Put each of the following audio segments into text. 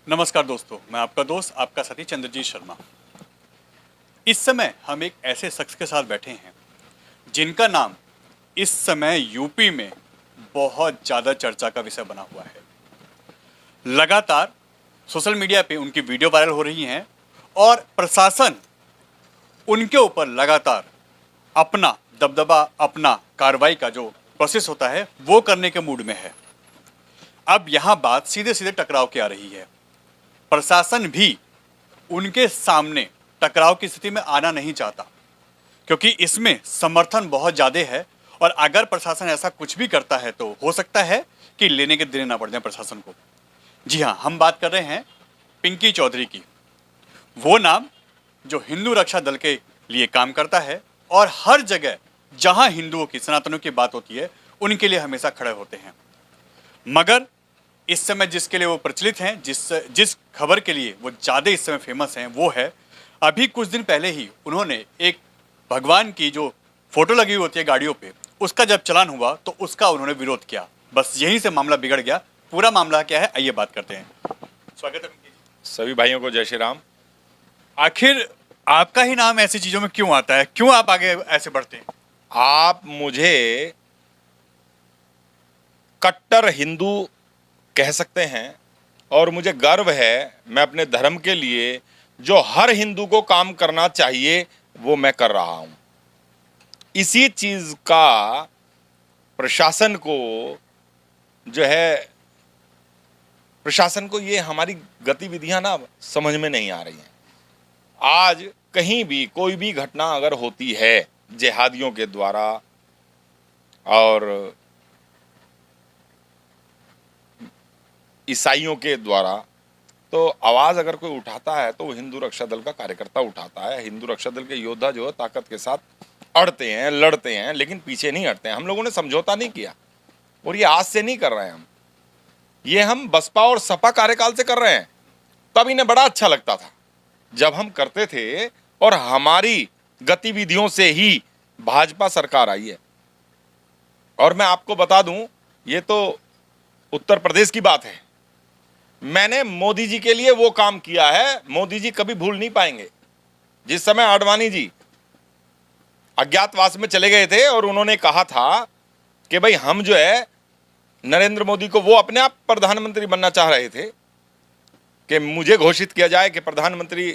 नमस्कार दोस्तों, मैं आपका दोस्त आपका साथी चंद्रजीत शर्मा। इस समय हम एक ऐसे शख्स के साथ बैठे हैं जिनका नाम इस समय यूपी में बहुत ज़्यादा चर्चा का विषय बना हुआ है। लगातार सोशल मीडिया पे उनकी वीडियो वायरल हो रही हैं और प्रशासन उनके ऊपर लगातार अपना दबदबा, अपना कार्रवाई का जो प्रोसेस होता है वो करने के मूड में है। अब यहाँ बात सीधे सीधे टकराव की आ रही है। प्रशासन भी उनके सामने टकराव की स्थिति में आना नहीं चाहता क्योंकि इसमें समर्थन बहुत ज़्यादा है और अगर प्रशासन ऐसा कुछ भी करता है तो हो सकता है कि लेने के देने ना पड़ जाए प्रशासन को। जी हाँ, हम बात कर रहे हैं पिंकी चौधरी की। वो नाम जो हिंदू रक्षा दल के लिए काम करता है और हर जगह जहां हिंदुओं की, सनातनों की बात होती है उनके लिए हमेशा खड़े होते हैं। मगर इस समय जिसके लिए वो प्रचलित हैं, जिस खबर के लिए वो ज़्यादा इस समय फेमस हैं, वो है अभी कुछ दिन पहले ही उन्होंने एक भगवान की जो फोटो लगी हुई होती है गाड़ियों पे, उसका जब चलान हुआ तो उसका उन्होंने विरोध किया। बस यहीं से मामला बिगड़ गया। पूरा मामला क्या है, आइए बात करते हैं। स्वागत है सभी भाइयों को जय श्री राम। आखिर आपका ही नाम ऐसी चीजों में क्यों आता है? क्यों आप आगे ऐसे बढ़ते हैं? आप मुझे कट्टर हिंदू कह सकते हैं और मुझे गर्व है, मैं अपने धर्म के लिए जो हर हिंदू को काम करना चाहिए वो मैं कर रहा हूं। इसी चीज का प्रशासन को जो है, प्रशासन को ये हमारी गतिविधियां ना समझ में नहीं आ रही हैं। आज कहीं भी कोई भी घटना अगर होती है जिहादियों के द्वारा और ईसाइयों के द्वारा, तो आवाज़ अगर कोई उठाता है तो वो हिंदू रक्षा दल का कार्यकर्ता उठाता है। हिंदू रक्षा दल के योद्धा जो है ताकत के साथ अड़ते हैं, लड़ते हैं, लेकिन पीछे नहीं हटते हैं। हम लोगों ने समझौता नहीं किया और ये आज से नहीं कर रहे हैं ये हम बसपा और सपा कार्यकाल से कर रहे हैं। तब इन्हें बड़ा अच्छा लगता था जब हम करते थे और हमारी गतिविधियों से ही भाजपा सरकार आई है। और मैं आपको बता दूं, ये तो उत्तर प्रदेश की बात है। मैंने मोदी जी के लिए वो काम किया है, मोदी जी कभी भूल नहीं पाएंगे। जिस समय आडवाणी जी अज्ञातवास में चले गए थे और उन्होंने कहा था कि भाई हम जो है नरेंद्र मोदी को, वो अपने आप प्रधानमंत्री बनना चाह रहे थे कि मुझे घोषित किया जाए कि प्रधानमंत्री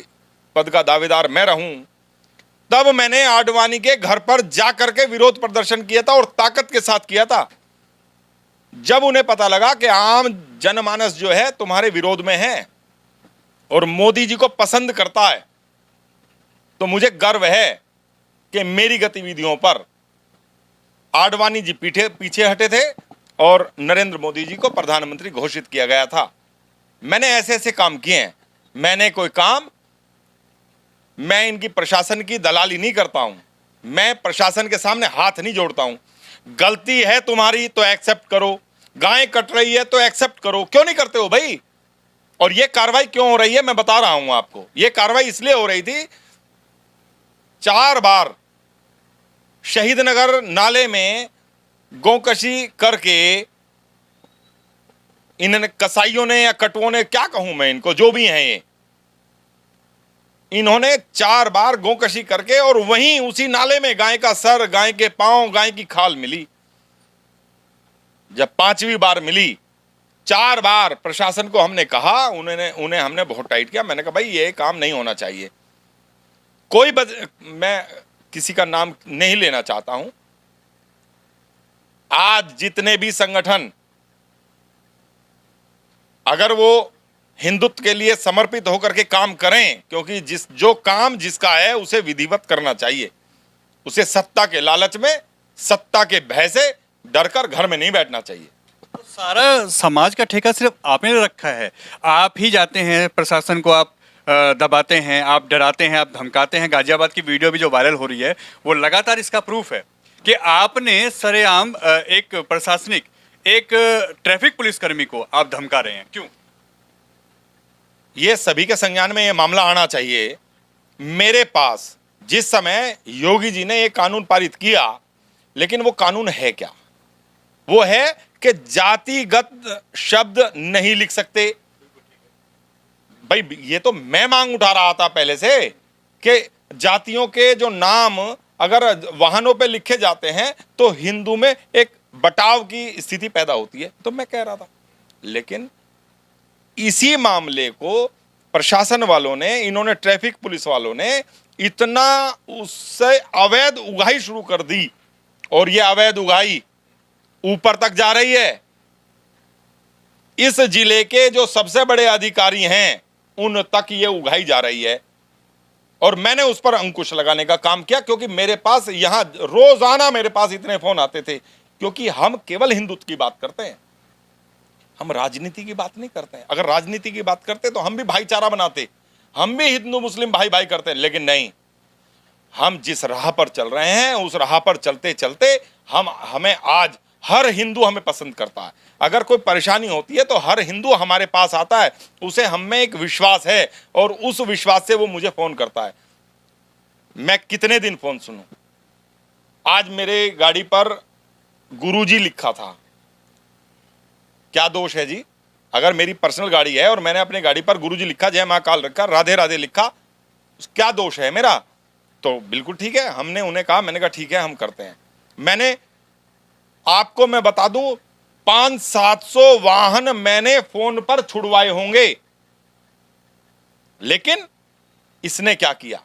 पद का दावेदार मैं रहूं, तब मैंने आडवाणी के घर पर जाकर के विरोध प्रदर्शन किया था और ताकत के साथ किया था। जब उन्हें पता लगा कि आम जनमानस जो है तुम्हारे विरोध में है और मोदी जी को पसंद करता है, तो मुझे गर्व है कि मेरी गतिविधियों पर आडवाणी जी पीछे हटे थे और नरेंद्र मोदी जी को प्रधानमंत्री घोषित किया गया था। मैंने ऐसे ऐसे काम किए हैं। मैंने कोई काम, मैं इनकी प्रशासन की दलाली नहीं करता हूं, मैं प्रशासन के सामने हाथ नहीं जोड़ता हूं। गलती है तुम्हारी तो एक्सेप्ट करो, गाय कट रही है तो एक्सेप्ट करो, क्यों नहीं करते हो भाई? और ये कार्रवाई क्यों हो रही है मैं बता रहा हूं आपको। ये कार्रवाई इसलिए हो रही थी, 4 बार शहीद नगर नाले में गोकशी करके इन कसाईयों ने या कटुओं ने, क्या कहूं मैं इनको, जो भी हैं ये, इन्होंने 4 बार गोकशी करके और वहीं उसी नाले में गाय का सर, गाय के पांव, गाय की खाल मिली। जब 5वीं बार मिली, 4 बार प्रशासन को हमने कहा, उन्हें हमने बहुत टाइट किया। मैंने कहा भाई ये काम नहीं होना चाहिए। मैं किसी का नाम नहीं लेना चाहता हूं। आज जितने भी संगठन अगर वो हिंदुत्व के लिए समर्पित होकर के काम करें, क्योंकि जो काम जिसका है उसे विधिवत करना चाहिए। उसे सत्ता के लालच में, सत्ता के भय से डरकर घर में नहीं बैठना चाहिए। तो सारा समाज का ठेका सिर्फ आपने रखा है। आप ही जाते हैं प्रशासन को, आप दबाते हैं, आप डराते हैं, आप धमकाते हैं। गाजियाबाद की वीडियो भी जो वायरल हो रही है वो लगातार इसका प्रूफ है कि आपने सरेआम एक प्रशासनिक, एक ट्रैफिक पुलिसकर्मी को आप धमका रहे हैं। क्यों? ये सभी के संज्ञान में ये मामला आना चाहिए। मेरे पास जिस समय योगी जी ने ये कानून पारित किया, लेकिन वो कानून है क्या? वो है कि जातिगत शब्द नहीं लिख सकते, भाई ये तो मैं मांग उठा रहा था पहले से कि जातियों के जो नाम अगर वाहनों पे लिखे जाते हैं तो हिंदू में एक बटाव की स्थिति पैदा होती है, तो मैं कह रहा था। लेकिन इसी मामले को प्रशासन वालों ने, इन्होंने ट्रैफिक पुलिस वालों ने इतना उससे अवैध उगाही शुरू कर दी, और ये अवैध उगाही ऊपर तक जा रही है। इस जिले के जो सबसे बड़े अधिकारी हैं उन तक ये उगाई जा रही है, और मैंने उस पर अंकुश लगाने का काम किया, क्योंकि मेरे पास यहां रोजाना मेरे पास इतने फोन आते थे, क्योंकि हम केवल हिंदुत्व की बात करते हैं, हम राजनीति की बात नहीं करते हैं। अगर राजनीति की बात करते तो हम भी भाईचारा बनाते, हम भी हिंदू मुस्लिम भाई भाई करते हैं, लेकिन नहीं, हम जिस राह पर चल रहे हैं उस राह पर चलते चलते हमें आज हर हिंदू हमें पसंद करता है। अगर कोई परेशानी होती है तो हर हिंदू हमारे पास आता है, उसे हम में एक विश्वास है, और उस विश्वास से वो मुझे फोन करता है। मैं कितने दिन फोन सुनूं? आज मेरे गाड़ी पर गुरुजी लिखा था, क्या दोष है जी? अगर मेरी पर्सनल गाड़ी है और मैंने अपनी गाड़ी पर गुरुजी लिखा, जय महाकाल रखा, राधे राधे लिखा, क्या दोष है मेरा? तो बिल्कुल ठीक है। हमने उन्हें कहा, मैंने कहा ठीक है हम करते हैं। मैंने आपको मैं बता दूं 500-700 वाहन मैंने फोन पर छुड़वाए होंगे, लेकिन इसने क्या किया,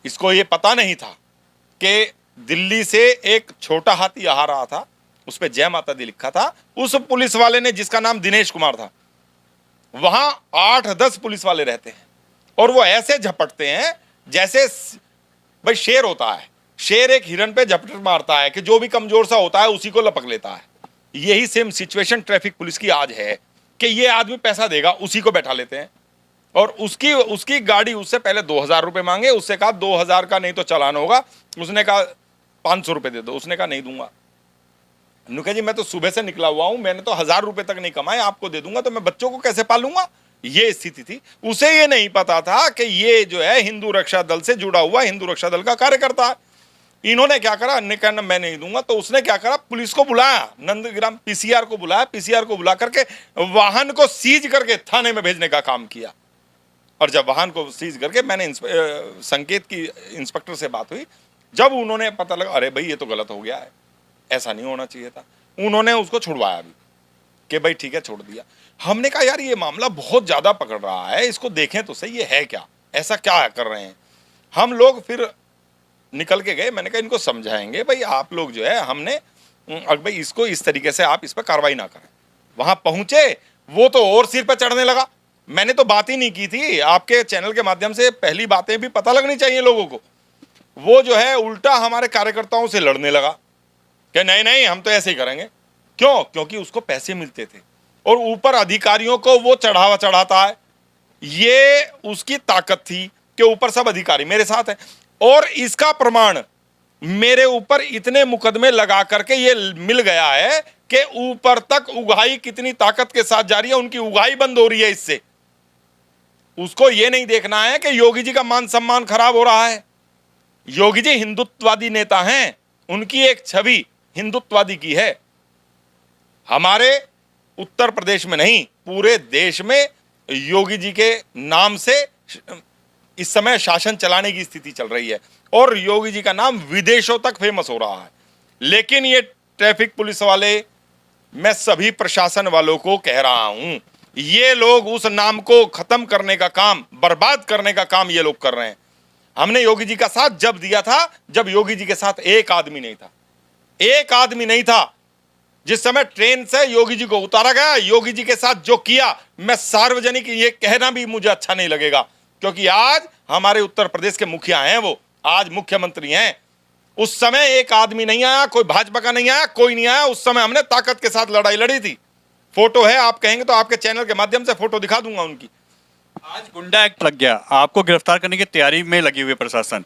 इसको यह पता नहीं था कि दिल्ली से एक छोटा हाथी आ रहा था, उस पर जय माता दी लिखा था। उस पुलिस वाले ने, जिसका नाम दिनेश कुमार था, वहां 8-10 पुलिस वाले रहते हैं, और वो ऐसे झपटते हैं जैसे भाई शेर होता है। शेर एक हिरन पे झपट मारता है कि जो भी कमजोर सा होता है उसी को लपक लेता है। यही सेम सिचुएशन ट्रैफिक पुलिस की आज है कि ये आदमी पैसा देगा, उसी को बैठा लेते हैं, और उसकी गाड़ी उससे पहले 2000 रुपए मांगे, उससे कहा 2000 का नहीं तो चालान होगा, उसने कहा 500 रुपए दे दो, उसने कहा नहीं दूंगा। नुका जी मैं तो सुबह से निकला हुआ हूं, मैंने तो 1000 रुपए तक नहीं कमाए, आपको दे दूंगा तो मैं बच्चों को कैसे पालूंगा? ये स्थिति थी। उसे ये नहीं पता था कि ये जो है हिंदू रक्षा दल से जुड़ा हुआ हिंदू रक्षा दल का कार्यकर्ता है। इन्होंने क्या करा, ने कहना मैं नहीं दूंगा, तो उसने क्या करा, पुलिस को बुलाया, नंदग्राम पीसीआर को बुलाया, पीसीआर को बुला करके वाहन को सीज करके थाने में भेजने का काम किया। और जब वाहन को सीज करके मैंने संकेत की इंस्पेक्टर से बात हुई, जब उन्होंने पता लगा अरे भाई ये तो गलत हो गया है, ऐसा नहीं होना चाहिए था, उन्होंने उसको छुड़वाया भी कि भाई ठीक है छोड़ दिया। हमने कहा यार ये मामला बहुत ज्यादा पकड़ रहा है, इसको देखें तो सही, ये है क्या, ऐसा क्या कर रहे हैं। हम लोग फिर निकल के गए, मैंने कहा इनको समझाएंगे भाई आप लोग जो है, हमने भाई इसको इस तरीके से आप इस पर कार्रवाई ना करें। वहां पहुंचे वो तो और सिर पर चढ़ने लगा। मैंने तो बात ही नहीं की थी, आपके चैनल के माध्यम से पहली बातें भी पता लगनी चाहिए लोगों को। वो जो है उल्टा हमारे कार्यकर्ताओं से लड़ने लगा कि नहीं नहीं हम तो ऐसे ही करेंगे। क्यों? क्योंकि उसको पैसे मिलते थे और ऊपर अधिकारियों को वो चढ़ावा चढ़ाता है। ये उसकी ताकत थी कि ऊपर सब अधिकारी मेरे साथ हैं, और इसका प्रमाण मेरे ऊपर इतने मुकदमे लगा करके ये मिल गया है कि ऊपर तक उगाही कितनी ताकत के साथ जा रही है, उनकी उगाही बंद हो रही है इससे। उसको ये नहीं देखना है कि योगी जी का मान सम्मान खराब हो रहा है। योगी जी हिंदुत्ववादी नेता हैं, उनकी एक छवि हिंदुत्ववादी की है। हमारे उत्तर प्रदेश में नहीं, पूरे देश में योगी जी के नाम से इस समय शासन चलाने की स्थिति चल रही है, और योगी जी का नाम विदेशों तक फेमस हो रहा है। लेकिन ये ट्रैफिक पुलिस वाले, मैं सभी प्रशासन वालों को कह रहा हूं, ये लोग उस नाम को खत्म करने का काम, बर्बाद करने का काम ये लोग कर रहे हैं। हमने योगी जी का साथ जब दिया था जब योगी जी के साथ एक आदमी नहीं था, एक आदमी नहीं था। जिस समय ट्रेन से योगी जी को उतारा गया, योगी जी के साथ जो किया, मैं सार्वजनिक ये कहना भी मुझे अच्छा नहीं लगेगा, क्योंकि आज हमारे उत्तर प्रदेश के मुखिया हैं, वो आज मुख्यमंत्री हैं। उस समय एक आदमी नहीं आया, कोई भाजपा का नहीं आया, कोई नहीं आया। उस समय हमने ताकत के साथ लड़ाई लड़ी थी। फोटो है, आप कहेंगे तो आपके चैनल के माध्यम से फोटो दिखा दूंगा उनकी। आज गुंडा एक्ट लग गया, आपको गिरफ्तार करने की तैयारी में लगी हुई प्रशासन,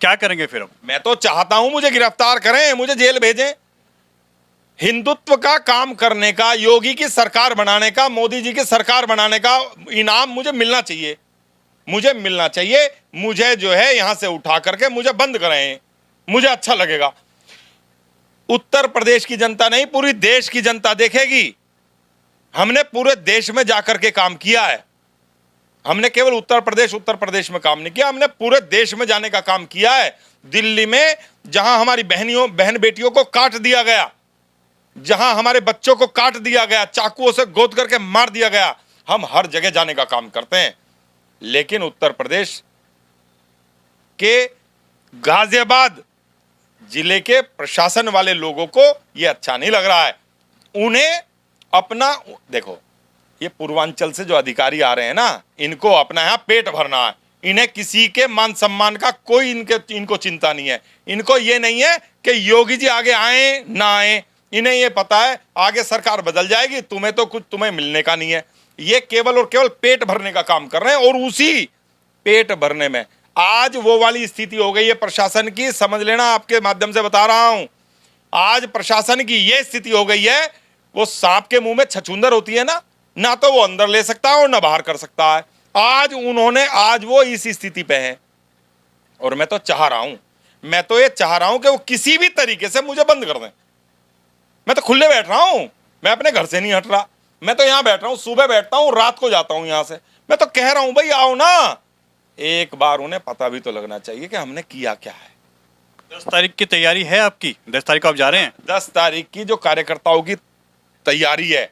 क्या करेंगे फिर? अब मैं तो चाहता हूं मुझे गिरफ्तार करें, मुझे जेल भेजें। हिंदुत्व का काम करने का, योगी की सरकार बनाने का, मोदी जी की सरकार बनाने का इनाम मुझे मिलना चाहिए, मुझे मिलना चाहिए। मुझे जो है यहां से उठा करके मुझे बंद कराएं, मुझे अच्छा लगेगा। उत्तर प्रदेश की जनता नहीं, पूरी देश की जनता देखेगी। हमने पूरे देश में जाकर के काम किया है। हमने केवल उत्तर प्रदेश में काम नहीं किया, हमने पूरे देश में जाने का काम किया है। दिल्ली में जहां हमारी बहन बेटियों को काट दिया गया, जहां हमारे बच्चों को काट दिया गया, चाकुओं से गोद करके मार दिया गया, हम हर जगह जाने का काम करते हैं। लेकिन उत्तर प्रदेश के गाजियाबाद जिले के प्रशासन वाले लोगों को यह अच्छा नहीं लग रहा है। उन्हें अपना, देखो ये पूर्वांचल से जो अधिकारी आ रहे हैं ना, इनको अपना यहां पेट भरना है। इन्हें किसी के मान सम्मान का कोई इनको चिंता नहीं है। इनको ये नहीं है कि योगी जी आगे आए ना आए, इन्हें ये पता है आगे सरकार बदल जाएगी, तुम्हें तो कुछ तुम्हें मिलने का नहीं है। ये केवल और केवल पेट भरने का काम कर रहे हैं। और उसी पेट भरने में आज वो वाली स्थिति हो गई है प्रशासन की, समझ लेना, आपके माध्यम से बता रहा हूं। आज प्रशासन की ये स्थिति हो गई है, वो सांप के मुंह में छछूंदर होती है ना तो वो अंदर ले सकता है और ना बाहर कर सकता है। आज वो इस स्थिति पे है। और मैं तो ये चाह रहा हूं कि वो किसी भी तरीके से मुझे बंद कर दें। मैं तो खुले बैठ रहा हूं, मैं अपने घर से नहीं हट रहा, मैं तो यहां बैठ रहा हूं, सुबह बैठता हूं, रात को जाता हूं यहां से। मैं तो कह रहा हूं भाई आओ ना, एक बार उन्हें पता भी तो लगना चाहिए कि हमने किया क्या है। 10 तारीख की तैयारी है आपकी? 10 तारीख को आप जा रहे हैं? 10 तारीख की जो कार्यकर्ताओं की तैयारी है,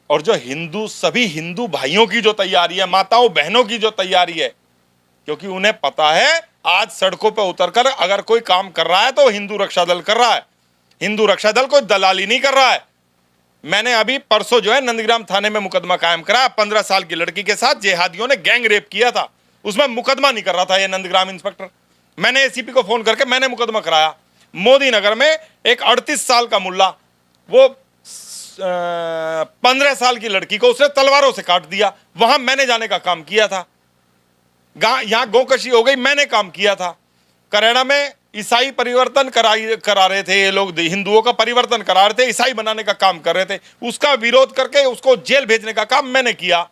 और जो सभी हिंदू भाइयों की जो तैयारी है, माताओं बहनों की जो तैयारी है, क्योंकि उन्हें पता है आज सड़कों पर उतरकर अगर कोई काम कर रहा है तो हिंदू रक्षा दल कर रहा है। हिंदू रक्षा दल कोई दलाली नहीं कर रहा है। मैंने अभी परसों जो है नंदग्राम थाने में मुकदमा कायम करा। 15 साल की लड़की के साथ जिहादियों ने गैंग रेप किया था, उसमें मुकदमा नहीं कर रहा था ये नंदग्राम इंस्पेक्टर। मैंने एसीपी को फोन करके मैंने मुकदमा कराया। मोदी नगर में एक 38 साल का मुल्ला, वो 15 साल की लड़की को उसने तलवारों से काट दिया, वहां मैंने जाने का काम किया था। यहां गोकशी हो गई, मैंने काम किया था। करेड़ा में ईसाई परिवर्तन करा रहे थे ये लोग, हिंदुओं का परिवर्तन करा रहे थे, ईसाई बनाने का काम कर रहे थे, उसका विरोध करके उसको जेल भेजने का काम मैंने किया।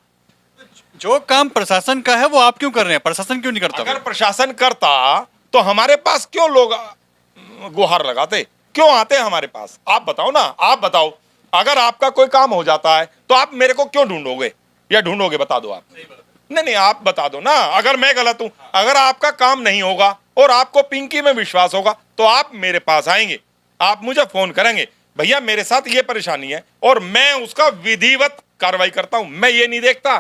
जो काम प्रशासन का है वो आप क्यों कर रहे हैं? प्रशासन क्यों नहीं करता? अगर प्रशासन करता तो हमारे पास क्यों लोग गुहार लगाते, क्यों आते हमारे पास? आप बताओ ना, आप बताओ। अगर आपका कोई काम हो जाता है तो आप मेरे को क्यों ढूंढोगे या ढूंढोगे? बता दो आप। नहीं, आप बता दो ना। अगर मैं गलत हूं, अगर आपका काम नहीं होगा और आपको पिंकी में विश्वास होगा तो आप मेरे पास आएंगे, आप मुझे फोन करेंगे, भैया मेरे साथ ये परेशानी है, और मैं उसका विधिवत कार्रवाई करता हूं। मैं ये नहीं देखता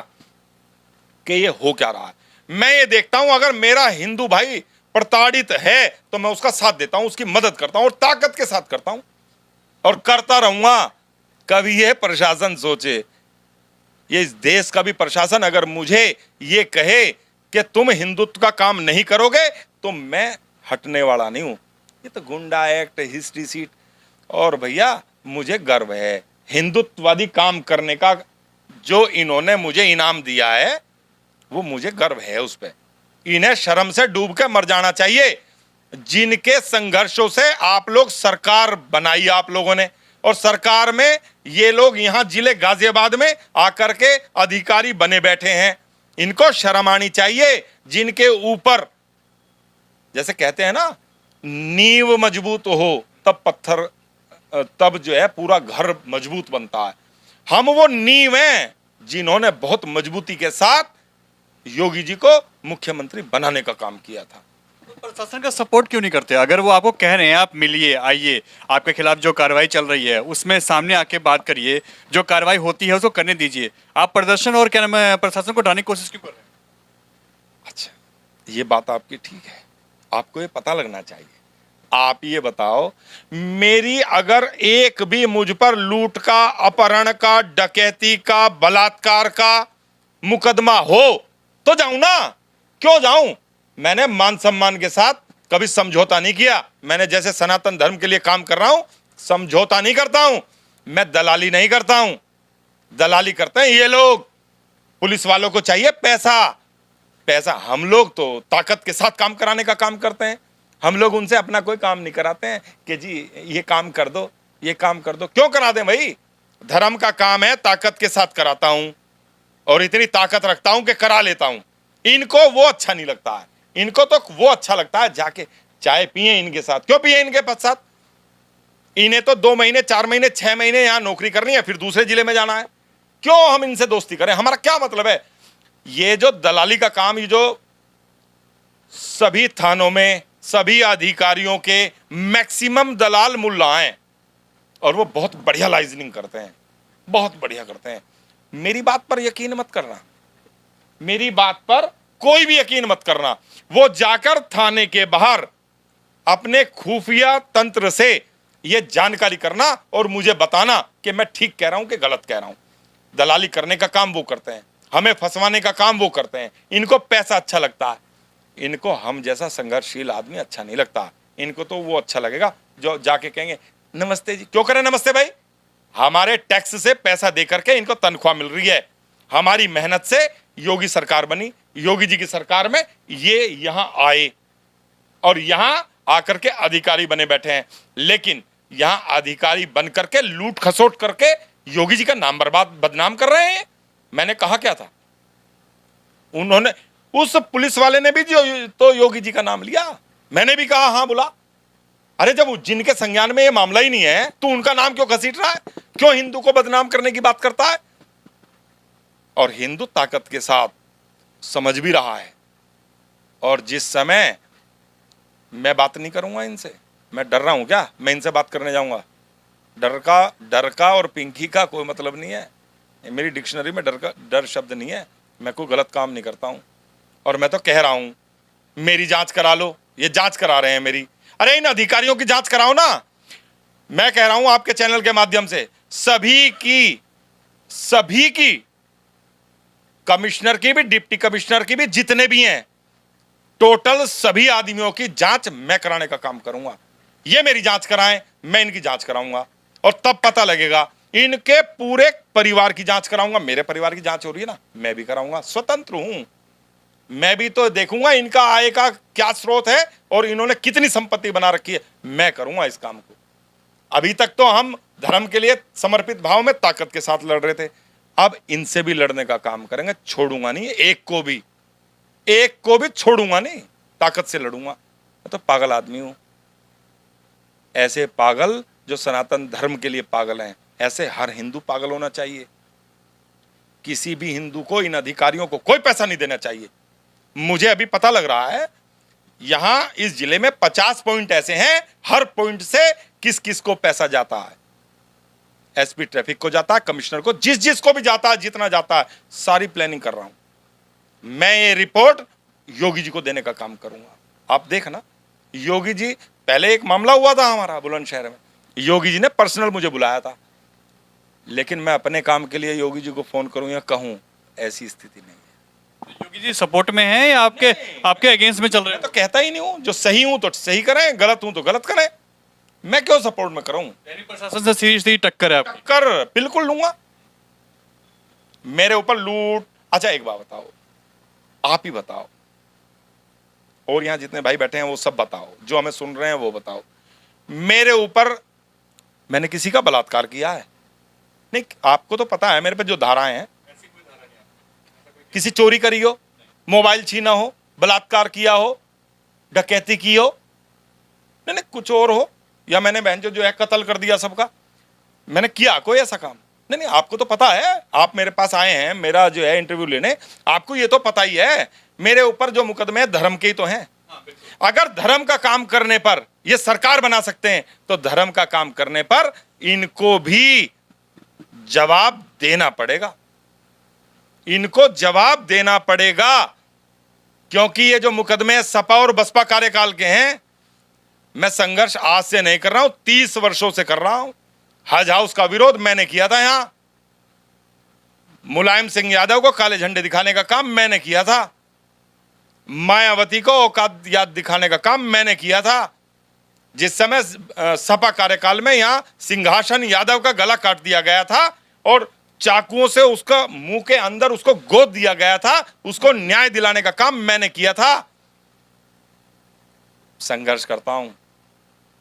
कि ये हो क्या रहा है, मैं ये देखता हूं अगर मेरा हिंदू भाई प्रताड़ित है तो मैं उसका साथ देता हूं, उसकी मदद करता हूं और ताकत के साथ करता हूं और करता रहूंगा। कभी ये प्रशासन सोचे, ये इस देश का भी प्रशासन अगर मुझे ये कहे कि तुम हिंदुत्व का काम नहीं करोगे तो मैं हटने वाला नहीं हूं। ये तो गुंडा एक्ट, हिस्ट्री सीट, और भैया मुझे गर्व है हिंदुत्ववादी काम करने का। जो इन्होंने मुझे इनाम दिया है वो मुझे गर्व है उस पर। इन्हें शर्म से डूब के मर जाना चाहिए। जिनके संघर्षों से आप लोग सरकार बनाई आप लोगों ने, और सरकार में ये लोग यहां जिले गाजियाबाद में आकर के अधिकारी बने बैठे हैं, इनको शर्म आनी चाहिए। जिनके ऊपर, जैसे कहते हैं ना, नींव मजबूत हो तब जो है पूरा घर मजबूत बनता है। हम वो नींव हैं जिन्होंने बहुत मजबूती के साथ योगी जी को मुख्यमंत्री बनाने का काम किया था। प्रशासन का सपोर्ट क्यों नहीं करते? अगर वो आपको कह रहे हैं आप मिलिए, आइए, आपके खिलाफ जो कार्रवाई चल रही है उसमें सामने आके बात करिए, जो कार्रवाई होती है उसको करने दीजिए, आप प्रदर्शन और क्या नाम है प्रशासन को हटाने की कोशिश क्यों कर रहे हैं? अच्छा, ये बात आपकी ठीक है, आपको ये पता लगना चाहिए। आप ये बताओ, मेरी अगर एक भी मुझ पर लूट का, अपहरण का, डकैती का, बलात्कार का मुकदमा हो तो जाऊं ना, क्यों जाऊं? मैंने मान सम्मान के साथ कभी समझौता नहीं किया। मैंने जैसे सनातन धर्म के लिए काम कर रहा हूं, समझौता नहीं करता हूं। मैं दलाली नहीं करता हूं। दलाली करते हैं ये लोग। पुलिस वालों को चाहिए पैसा, हम लोग तो ताकत के साथ काम कराने का काम करते हैं। हम लोग उनसे अपना कोई काम नहीं कराते हैं कि जी ये काम कर दो, ये काम कर दो। क्यों करा दें भाई? धर्म का काम है, ताकत के साथ कराता हूं और इतनी ताकत रखता हूं कि करा लेता हूं। इनको वो अच्छा नहीं लगता है, इनको तो वो अच्छा लगता है जाके चाय पिए इनके साथ। क्यों पिए इनके साथ? इन्हें तो 2 महीने, 4 महीने, 6 महीने यहां नौकरी करनी है, फिर दूसरे जिले में जाना है। क्यों हम इनसे दोस्ती करें? हमारा क्या मतलब है? ये जो दलाली का काम, ये जो सभी थानों में सभी अधिकारियों के मैक्सिमम दलाल मुल्ला हैं और वो बहुत बढ़िया लाइजनिंग करते हैं, बहुत बढ़िया करते हैं। मेरी बात पर यकीन मत करना, मेरी बात पर कोई भी यकीन मत करना। वो जाकर थाने के बाहर अपने खुफिया तंत्र से ये जानकारी करना और मुझे बताना कि मैं ठीक कह रहा हूं कि गलत कह रहा हूं। दलाली करने का काम वो करते हैं, हमें फंसवाने का काम वो करते हैं। इनको पैसा अच्छा लगता है, इनको हम जैसा संघर्षशील आदमी अच्छा नहीं लगता। इनको तो वो अच्छा लगेगा जो जाके कहेंगे नमस्ते जी। क्यों करें नमस्ते भाई? हमारे टैक्स से पैसा दे करके इनको तनख्वाह मिल रही है, हमारी मेहनत से योगी सरकार बनी, योगी जी की सरकार में ये यहां आए और यहां आकर के अधिकारी बने बैठे हैं। लेकिन यहां अधिकारी बन करके लूट खसोट करके योगी जी का नाम बदनाम कर रहे हैं। मैंने कहा क्या था? उन्होंने, उस पुलिस वाले ने भी जो तो योगी जी का नाम लिया, मैंने भी कहा हाँ बुला। अरे जब जिनके संज्ञान में ये मामला ही नहीं है तो उनका नाम क्यों घसीट रहा है? क्यों हिंदू को बदनाम करने की बात करता है? और हिंदू ताकत के साथ समझ भी रहा है। और जिस समय मैं बात नहीं करूंगा इनसे, मैं डर रहा हूं क्या मैं इनसे बात करने जाऊंगा? डर का और पिंकी का कोई मतलब नहीं है। मेरी डिक्शनरी में डर शब्द नहीं है। मैं कोई गलत काम नहीं करता हूं और मैं तो कह रहा हूं मेरी जांच करा लो। ये जांच करा रहे हैं मेरी। अरे इन अधिकारियों की जांच कराओ ना। मैं कह रहा हूं आपके चैनल के माध्यम से सभी की कमिश्नर की भी, डिप्टी कमिश्नर की भी, जितने भी हैं टोटल सभी आदमियों की जांच मैं कराने का काम करूंगा। ये मेरी जांच कराएं, मैं इनकी जांच कराऊंगा और तब पता लगेगा। इनके पूरे परिवार की जांच कराऊंगा। मेरे परिवार की जांच हो रही है ना, मैं भी कराऊंगा। स्वतंत्र हूं, मैं भी तो देखूंगा इनका आय का क्या स्रोत है और इन्होंने कितनी संपत्ति बना रखी है। मैं करूंगा इस काम को। अभी तक तो हम धर्म के लिए समर्पित भाव में ताकत के साथ लड़ रहे थे, अब इनसे भी लड़ने का काम करेंगे। छोड़ूंगा नहीं, एक को भी छोड़ूंगा नहीं, ताकत से लड़ूंगा। मैं तो पागल आदमी हूं। ऐसे पागल जो सनातन धर्म के लिए पागल हैं, ऐसे हर हिंदू पागल होना चाहिए। किसी भी हिंदू को, इन अधिकारियों को कोई पैसा नहीं देना चाहिए। मुझे अभी पता लग रहा है यहां इस जिले में 50 पॉइंट ऐसे हैं, हर पॉइंट से किस किस को पैसा जाता है। एसपी ट्रैफिक को जाता है, कमिश्नर को, जिस को भी जाता है, जितना जाता है, सारी प्लानिंग कर रहा हूं मैं। ये रिपोर्ट योगी जी को देने का काम करूंगा। आप देखना, योगी जी, पहले एक मामला हुआ था हमारा बुलंदशहर में, योगी जी ने पर्सनल मुझे बुलाया था, लेकिन मैं अपने काम के लिए योगी जी को फोन करूं या कहूं, ऐसी स्थिति नहीं है। योगी जी सपोर्ट में हैं या आपके अगेंस्ट में चल रहे हैं? मैं तो कहता ही नहीं हूं, जो सही हूं तो सही करें, गलत हूं तो गलत करें। मैं क्यों सपोर्ट में करूं? प्रशासन से सीधी टक्कर है आपकी? टक्कर बिल्कुल लूंगा। मेरे ऊपर लूट, अच्छा एक बात बताओ, आप ही बताओ और यहां जितने भाई बैठे हैं वो सब बताओ, जो हमें सुन रहे हैं वो बताओ, मेरे ऊपर मैंने किसी का बलात्कार किया है? नहीं, आपको तो पता है मेरे पे जो धाराएं हैं। किसी चोरी करी हो, मोबाइल छीना हो, बलात्कार किया हो, डकैती की हो, नहीं कुछ और हो, या मैंने बहन जो है कत्ल कर दिया सबका, मैंने किया कोई ऐसा काम? नहीं, आपको तो पता है, आप मेरे पास आए हैं मेरा जो है इंटरव्यू लेने, आपको ये तो पता ही है मेरे ऊपर जो मुकदमे धर्म के ही तो हैं। अगर धर्म का काम करने पर ये सरकार बना सकते हैं तो धर्म का काम करने पर इनको भी जवाब देना पड़ेगा। इनको जवाब देना पड़ेगा, क्योंकि ये जो मुकदमे सपा और बसपा कार्यकाल के हैं, मैं संघर्ष आज से नहीं कर रहा हूं, 30 वर्षों से कर रहा हूं। हज हाउस का विरोध मैंने किया था, यहां मुलायम सिंह यादव को काले झंडे दिखाने का काम मैंने किया था, मायावती को औकात याद दिखाने का काम मैंने किया था। जिस समय सपा कार्यकाल में यहां सिंहासन यादव का गला काट दिया गया था और चाकुओं से उसका मुंह के अंदर उसको गोद दिया गया था, उसको न्याय दिलाने का काम मैंने किया था। संघर्ष करता हूं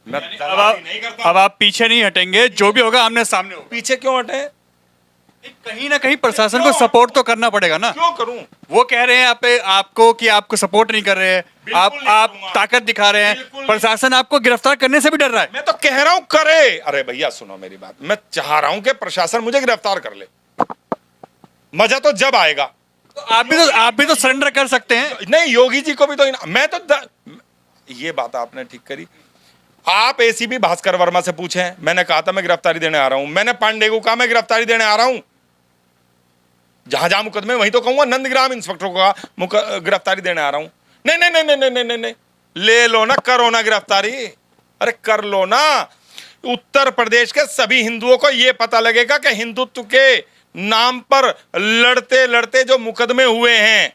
मैं, अब आप पीछे नहीं हटेंगे, जो भी होगा आमने सामने होगा। पीछे क्यों हटे? कहीं ना कहीं प्रशासन को सपोर्ट तो करना पड़ेगा ना। क्यों करूं? वो कह रहे हैं आपको कि आपको सपोर्ट नहीं कर रहे हैं, आप ताकत दिखा रहे हैं, प्रशासन आपको गिरफ्तार करने से भी डर रहा है। मैं तो कह रहा हूं करे। अरे भैया सुनो मेरी बात, मैं चाह रहा हूं कि प्रशासन मुझे गिरफ्तार कर ले। मजा तो जब आएगा तो आप भी तो सरेंडर कर सकते हैं। नहीं, योगी जी को भी तो मैं तो ये बात आपने ठीक करी। आप एसीपी भास्कर वर्मा से पूछें, मैंने कहा था मैं गिरफ्तारी देने आ रहा हूं, मैंने पांडे को कहा मैं गिरफ्तारी देने आ रहा हूं, जहां जहां मुकदमे वहीं तो कहूंगा, नंदग्राम इंस्पेक्टर को कहा गिरफ्तारी देने आ रहा हूं। नहीं नहीं नहीं नहीं नहीं नहीं नहीं, ले लो ना, करो ना गिरफ्तारी, अरे कर लो ना। उत्तर प्रदेश के सभी हिंदुओं को यह पता लगेगा कि हिंदुत्व के नाम पर लड़ते लड़ते जो मुकदमे हुए हैं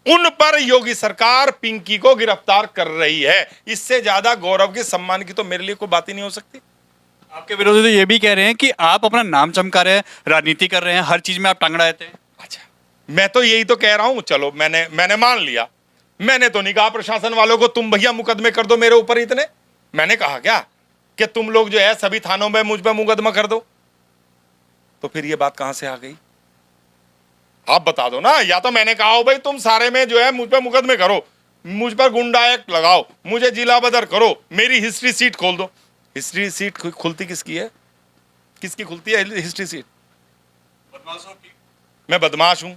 उन पर योगी सरकार पिंकी को गिरफ्तार कर रही है। इससे ज्यादा गौरव की, सम्मान की तो मेरे लिए कोई बात ही नहीं हो सकती। आपके विरोधी तो ये भी कह रहे हैं कि आप अपना नाम चमका रहे हैं, राजनीति कर रहे हैं, हर चीज में आप टांग रहते हैं। अच्छा, मैं तो यही तो कह रहा हूं, चलो मैंने मान लिया, मैंने तो नहीं कहा प्रशासन वालों को तुम भैया मुकदमे कर दो मेरे ऊपर इतने। मैंने कहा क्या कि तुम लोग जो है सभी थानों में मुझ पर मुकदमा कर दो? तो फिर ये बात कहां से आ गई? आप बता दो ना। या तो मैंने कहा हो भाई तुम सारे में जो है मुझ पर मुकदमे करो, मुझ पर गुंडा एक्ट लगाओ, मुझे जिला बदर करो, मेरी हिस्ट्री सीट खोल दो। हिस्ट्री सीट खुलती किसकी है? किसकी खुलती है हिस्ट्री सीट? बदमाशों की। मैं बदमाश हूं,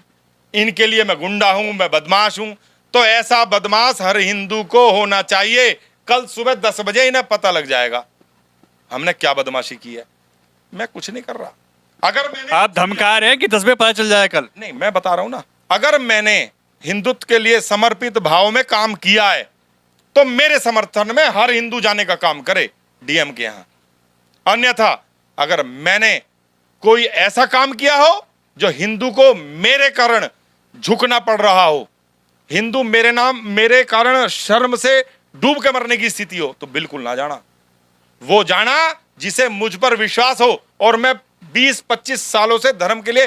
इनके लिए मैं गुंडा हूं, मैं बदमाश हूं। तो ऐसा बदमाश हर हिंदू को होना चाहिए। कल सुबह 10 बजे इन्हें पता लग जाएगा हमने क्या बदमाशी की है। मैं कुछ नहीं कर रहा। अगर मैंने, आप धमका रहे हैं कि 10 बजे पता चल जाए कल। नहीं, मैं बता रहा हूं ना, अगर मैंने हिंदुत्व के लिए समर्पित भाव में काम किया है तो मेरे समर्थन में हर हिंदू जाने का काम करे डीएम के यहां। अन्यथा अगर मैंने कोई ऐसा काम किया हो जो हिंदू को मेरे कारण झुकना पड़ रहा हो, हिंदू मेरे कारण शर्म से डूब के मरने की स्थिति हो, तो बिल्कुल ना जाना। वो जाना जिसे मुझ पर विश्वास हो और मैं 20-25 सालों से धर्म के लिए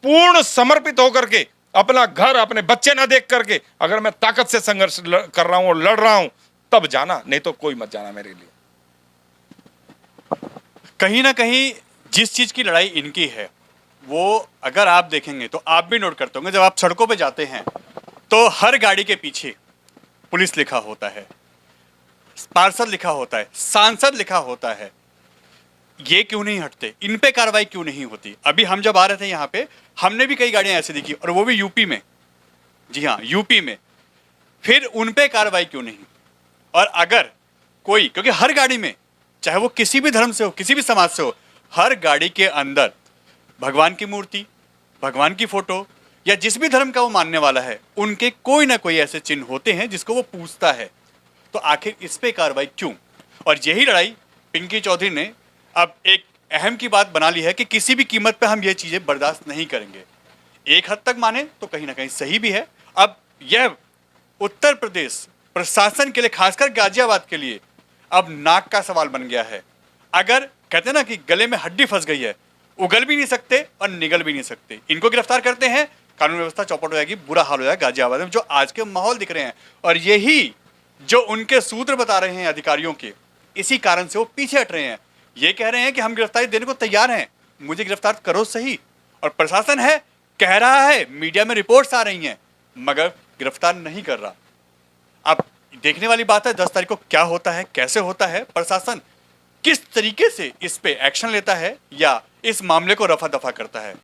पूर्ण समर्पित होकर के अपना घर, अपने बच्चे ना देख करके अगर मैं ताकत से संघर्ष कर रहा हूं और लड़ रहा हूं, तब जाना, नहीं तो कोई मत जाना मेरे लिए। कहीं ना कहीं जिस चीज की लड़ाई इनकी है वो अगर आप देखेंगे तो आप भी नोट करते होंगे, जब आप सड़कों पे जाते हैं तो हर गाड़ी के पीछे पुलिस लिखा होता है, पार्षद लिखा होता है, सांसद लिखा होता है। ये क्यों नहीं हटते? इन पे कार्रवाई क्यों नहीं होती? अभी हम जब आ रहे थे यहाँ पे हमने भी कई गाड़ियां ऐसी देखी, और वो भी यूपी में। जी हाँ, यूपी में। फिर उन पे कार्रवाई क्यों नहीं? और अगर कोई, क्योंकि हर गाड़ी में, चाहे वो किसी भी धर्म से हो, किसी भी समाज से हो, हर गाड़ी के अंदर भगवान की मूर्ति, भगवान की फोटो या जिस भी धर्म का वो मानने वाला है, उनके कोई ना कोई ऐसे चिन्ह होते हैं जिसको वो पूछता है। तो आखिर इस पे कार्रवाई क्यों? और यही लड़ाई पिंकी चौधरी ने अब एक अहम की बात बना ली है कि किसी भी कीमत पे हम ये चीजें बर्दाश्त नहीं करेंगे। एक हद तक माने तो कहीं ना कहीं सही भी है। अब यह उत्तर प्रदेश प्रशासन के लिए, खासकर गाजियाबाद के लिए, अब नाक का सवाल बन गया है। अगर कहते हैं ना कि गले में हड्डी फंस गई है, उगल भी नहीं सकते और निगल भी नहीं सकते। इनको गिरफ्तार करते हैं, कानून व्यवस्था चौपट हो जाएगी, बुरा हाल हो जाएगा गाजियाबाद में, जो आज के माहौल दिख रहे हैं। और यही जो उनके सूत्र बता रहे हैं अधिकारियों के, इसी कारण से वो पीछे हट रहे हैं। ये कह रहे हैं कि हम गिरफ्तारी देने को तैयार हैं, मुझे गिरफ्तार करो सही। और प्रशासन है, कह रहा है, मीडिया में रिपोर्ट्स आ रही हैं, मगर गिरफ्तार नहीं कर रहा। अब देखने वाली बात है 10 तारीख को क्या होता है, कैसे होता है, प्रशासन किस तरीके से इस पे एक्शन लेता है या इस मामले को रफा दफा करता है।